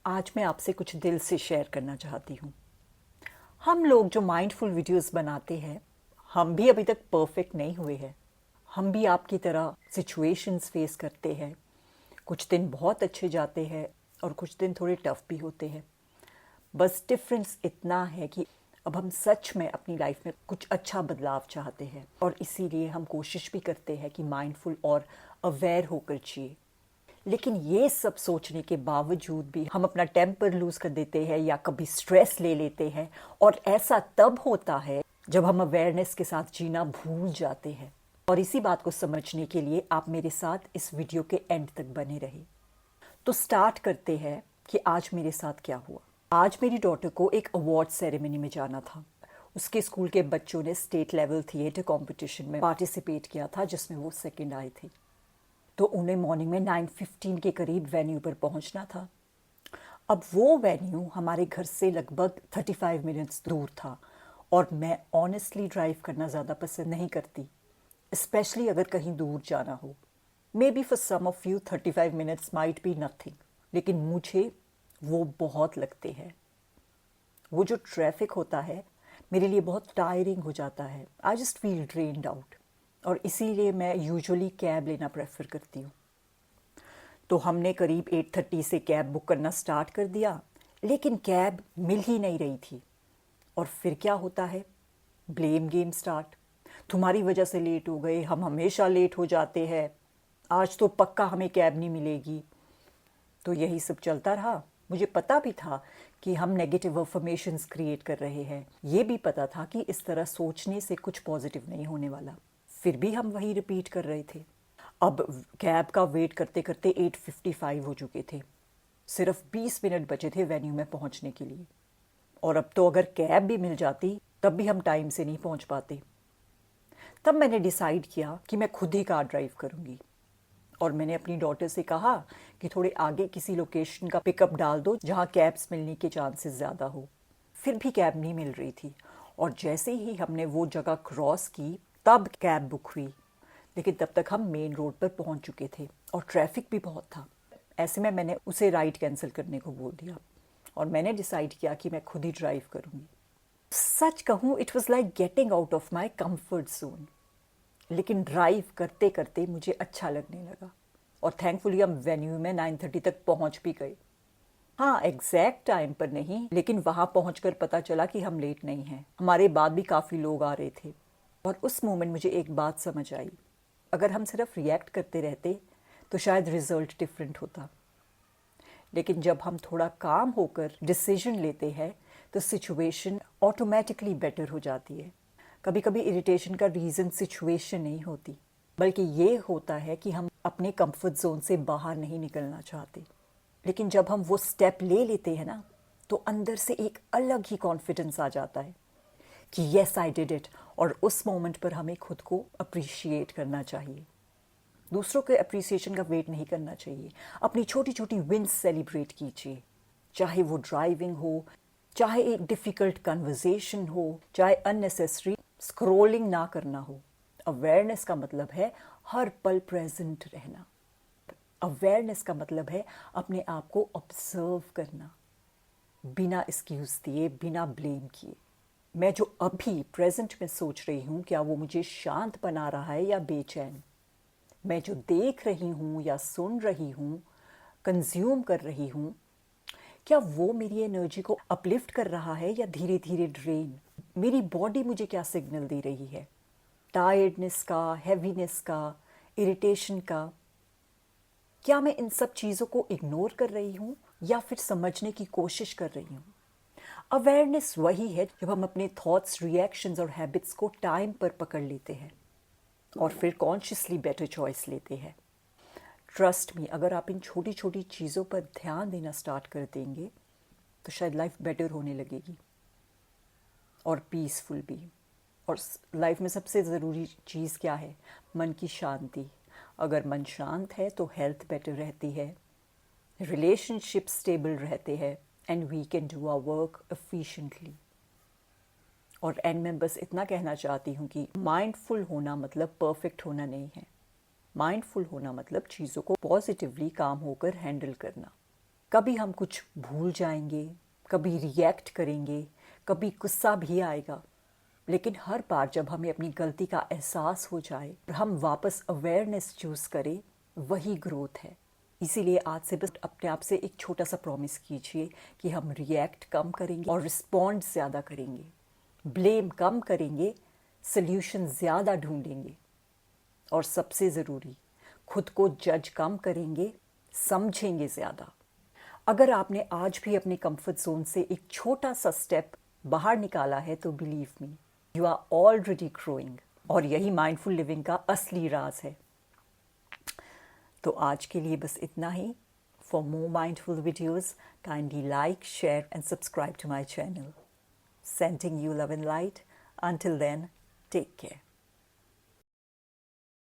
आज मैं आपसे कुछ दिल से शेयर करना चाहती हूँ। हम लोग जो माइंडफुल वीडियोस बनाते हैं, हम भी अभी तक परफेक्ट नहीं हुए हैं। हम भी आपकी तरह सिचुएशंस फेस करते हैं। कुछ दिन बहुत अच्छे जाते हैं और कुछ दिन थोड़े टफ भी होते हैं। बस डिफरेंस इतना है कि अब हम सच में अपनी लाइफ में कुछ अच्छा बदलाव चाहते हैं और इसीलिए हम कोशिश भी करते हैं कि माइंडफुल और अवेयर होकर जिए। लेकिन ये सब सोचने के बावजूद भी हम अपना टेम्पर लूज कर देते हैं या कभी स्ट्रेस ले लेते हैं, और ऐसा तब होता है जब हम अवेयरनेस के साथ जीना भूल जाते हैं। और इसी बात को समझने के लिए आप मेरे साथ इस वीडियो के एंड तक बने रहिए। तो स्टार्ट करते हैं कि आज मेरे साथ क्या हुआ। आज मेरी डॉटर को एक अवार्ड सेरेमनी में जाना था। उसके स्कूल के बच्चों ने स्टेट लेवल थिएटर कंपटीशन में पार्टिसिपेट किया था, जिसमें वो सेकंड आई थी। तो उन्हें मॉर्निंग में 9:15 के करीब वेन्यू पर पहुंचना था। अब वो वेन्यू हमारे घर से लगभग 35 मिनट्स दूर था, और मैं ऑनेस्टली ड्राइव करना ज़्यादा पसंद नहीं करती, स्पेशली अगर कहीं दूर जाना हो। Maybe for some of you 35 minutes might be nothing, लेकिन मुझे वो बहुत लगते हैं। वो जो ट्रैफिक होता है मेरे लिए बहुत टायरिंग हो जाता है। I just feel drained out, और इसीलिए मैं यूजुअली कैब लेना प्रेफर करती हूँ। तो हमने करीब 8:30 से कैब बुक करना स्टार्ट कर दिया, लेकिन कैब मिल ही नहीं रही थी। और फिर क्या होता है, ब्लेम गेम स्टार्ट। तुम्हारी वजह से लेट हो गए, हम हमेशा लेट हो जाते हैं, आज तो पक्का हमें कैब नहीं मिलेगी। तो यही सब चलता रहा। मुझे पता भी था कि हम नेगेटिव अफर्मेशंस क्रिएट कर रहे हैं। ये भी पता था कि इस तरह सोचने से कुछ पॉजिटिव नहीं होने वाला। फिर भी हम वही रिपीट कर रहे थे। अब कैब का वेट करते करते 8:55 हो चुके थे। सिर्फ 20 मिनट बचे थे वेन्यू में पहुंचने के लिए, और अब तो अगर कैब भी मिल जाती तब भी हम टाइम से नहीं पहुंच पाते। तब मैंने डिसाइड किया कि मैं खुद ही कार ड्राइव करूंगी, और मैंने अपनी डॉटर से कहा कि थोड़े आगे किसी लोकेशन का पिकअप डाल दो जहां कैब्स मिलने के चांसेस ज़्यादा हो। फिर भी कैब नहीं मिल रही थी, और जैसे ही हमने वो जगह क्रॉस की तब कैब बुक हुई। लेकिन तब तक हम मेन रोड पर पहुंच चुके थे और ट्रैफिक भी बहुत था। ऐसे में मैंने उसे राइड कैंसिल करने को बोल दिया, और मैंने डिसाइड किया कि मैं खुद ही ड्राइव करूंगी। सच कहूँ, it was like getting out of my comfort zone. लेकिन ड्राइव करते करते मुझे अच्छा लगने लगा, और थैंकफुली हम वेन्यू में 9:30 तक पहुंच भी गए। हाँ, एग्जैक्ट टाइम पर नहीं, लेकिन वहां पहुंचकर पता चला कि हम लेट नहीं हैं। हमारे बाद भी काफ़ी लोग आ रहे थे। और उस मोमेंट मुझे एक बात समझ आई, अगर हम सिर्फ रिएक्ट करते रहते तो शायद रिजल्ट डिफरेंट होता। लेकिन जब हम थोड़ा काम होकर डिसीजन लेते हैं तो सिचुएशन ऑटोमेटिकली बेटर हो जाती है। कभी कभी इरिटेशन का रीज़न सिचुएशन नहीं होती, बल्कि ये होता है कि हम अपने कंफर्ट जोन से बाहर नहीं निकलना चाहते। लेकिन जब हम वो स्टेप ले लेते हैं ना, तो अंदर से एक अलग ही कॉन्फिडेंस आ जाता है कि येस आई डिड इट। और उस मोमेंट पर हमें खुद को अप्रिशिएट करना चाहिए। दूसरों के अप्रिसिएशन का वेट नहीं करना चाहिए। अपनी छोटी छोटी विन्स सेलिब्रेट कीजिए, चाहे वो ड्राइविंग हो, चाहे एक डिफ़िकल्ट कन्वर्सेशन हो, चाहे अननेसेसरी स्क्रॉलिंग ना करना हो। अवेयरनेस का मतलब है हर पल प्रेजेंट रहना। अवेयरनेस का मतलब है अपने आप को ऑब्जर्व करना, बिना एक्सक्यूज दिए, बिना ब्लेम किए। मैं जो अभी प्रेजेंट में सोच रही हूँ, क्या वो मुझे शांत बना रहा है या बेचैन? मैं जो देख रही हूँ या सुन रही हूँ, कंज्यूम कर रही हूँ, क्या वो मेरी एनर्जी को अपलिफ्ट कर रहा है या धीरे धीरे ड्रेन? मेरी बॉडी मुझे क्या सिग्नल दे रही है? टायर्डनेस का, हैवीनेस का, इरिटेशन का? क्या मैं इन सब चीज़ों को इग्नोर कर रही हूँ या फिर समझने की कोशिश कर रही हूँ? अवेयरनेस वही है जब हम अपने थॉट्स, रिएक्शंस और हैबिट्स को टाइम पर पकड़ लेते हैं और फिर कॉन्शियसली बेटर चॉइस लेते हैं। ट्रस्ट मी, अगर आप इन छोटी छोटी चीज़ों पर ध्यान देना स्टार्ट कर देंगे तो शायद लाइफ बेटर होने लगेगी और पीसफुल भी। और लाइफ में सबसे ज़रूरी चीज़ क्या है? मन की शांति। अगर मन शांत है तो हेल्थ बेटर रहती है, रिलेशनशिप स्टेबल रहते हैं, and we can do our work efficiently. और एंड में बस इतना कहना चाहती हूँ कि माइंडफुल होना मतलब परफेक्ट होना नहीं है। माइंडफुल होना मतलब चीज़ों को पॉजिटिवली काम होकर हैंडल करना। कभी हम कुछ भूल जाएंगे, कभी रिएक्ट करेंगे, कभी गुस्सा भी आएगा, लेकिन हर बार जब हमें अपनी गलती का एहसास हो जाए और हम वापस अवेयरनेस चूज़ करें, वही ग्रोथ है। इसीलिए आज से बस अपने आप से एक छोटा सा प्रॉमिस कीजिए कि हम रिएक्ट कम करेंगे और रिस्पॉन्ड ज़्यादा करेंगे, ब्लेम कम करेंगे, सल्यूशन ज़्यादा ढूंढेंगे और सबसे ज़रूरी, खुद को जज कम करेंगे, समझेंगे ज़्यादा। अगर आपने आज भी अपने कंफर्ट जोन से एक छोटा सा स्टेप बाहर निकाला है तो believe me, you are already growing. और यही माइंडफुल लिविंग का असली राज है। तो आज के लिए बस इतना ही। For more mindful videos kindly like, share and subscribe to my channel. Sending you love and light. Until then, take care.